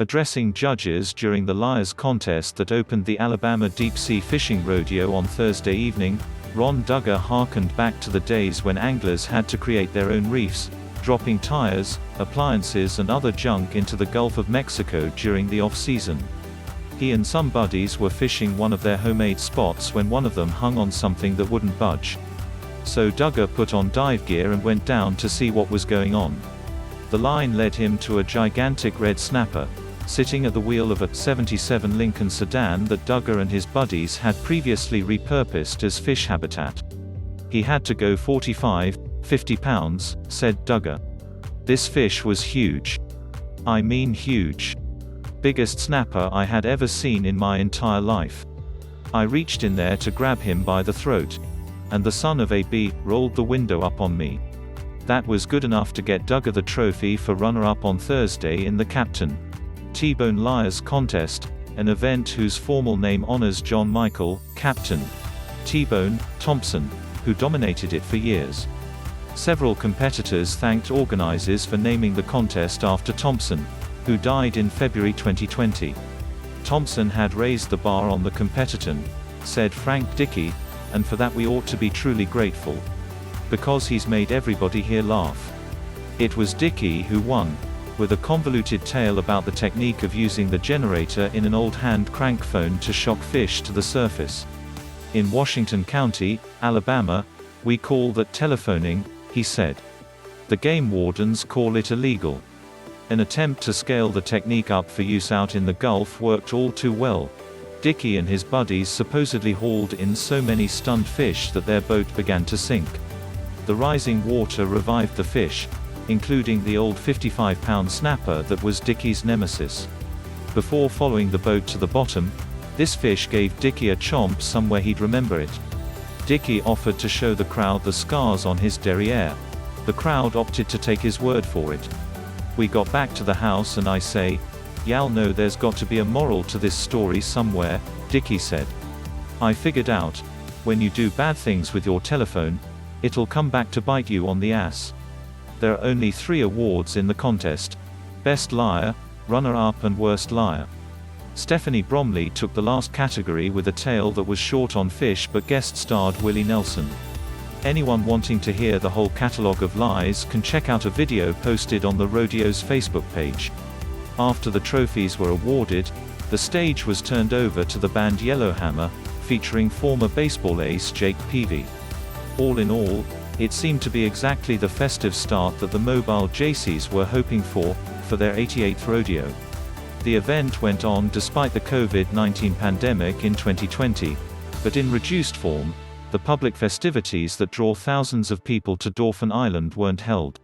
Addressing judges during the Liars contest that opened the Alabama Deep Sea Fishing Rodeo on Thursday evening, Ron Duggar harkened back to the days when anglers had to create their own reefs, dropping tires, appliances and other junk into the Gulf of Mexico during the off-season. He and some buddies were fishing one of their homemade spots when one of them hung on something that wouldn't budge. So Duggar put on dive gear and went down to see what was going on. The line led him to a gigantic red snapper, sitting at the wheel of a '77 Lincoln sedan that Duggar and his buddies had previously repurposed as fish habitat. He had to go 50 pounds, said Duggar. This fish was huge. I mean huge. Biggest snapper I had ever seen in my entire life. I reached in there to grab him by the throat. And the son of A.B. rolled the window up on me. That was good enough to get Duggar the trophy for runner-up on Thursday in the Captain T-Bone Liars contest, an event whose formal name honors John Michael, Captain T-Bone, Thompson, who dominated it for years. Several competitors thanked organizers for naming the contest after Thompson, who died in February 2020. Thompson had raised the bar on the competitor, said Frank Dickey, and for that we ought to be truly grateful. Because he's made everybody here laugh. It was Dickey who won, with a convoluted tale about the technique of using the generator in an old hand crank phone to shock fish to the surface. In Washington County, Alabama, we call that telephoning, he said. The game wardens call it illegal. An attempt to scale the technique up for use out in the Gulf worked all too well. Dickey and his buddies supposedly hauled in so many stunned fish that their boat began to sink. The rising water revived the fish, including the old 55-pound snapper that was Dickey's nemesis. Before following the boat to the bottom, this fish gave Dickey a chomp somewhere he'd remember it. Dickey offered to show the crowd the scars on his derriere. The crowd opted to take his word for it. We got back to the house and I say, "Y'all know there's got to be a moral to this story somewhere," Dickey said. "I figured out, when you do bad things with your telephone, it'll come back to bite you on the ass." There are only 3 awards in the contest: Best Liar, Runner-Up and Worst Liar. Stephanie Bromley took the last category with a tale that was short on fish but guest-starred Willie Nelson. Anyone wanting to hear the whole catalog of lies can check out a video posted on the rodeo's Facebook page. After the trophies were awarded, the stage was turned over to the band Yellowhammer, featuring former baseball ace Jake Peavy. All in all, it seemed to be exactly the festive start that the Mobile Jaycees were hoping for their 88th rodeo. The event went on despite the COVID-19 pandemic in 2020, but in reduced form. The public festivities that draw thousands of people to Dauphin Island weren't held.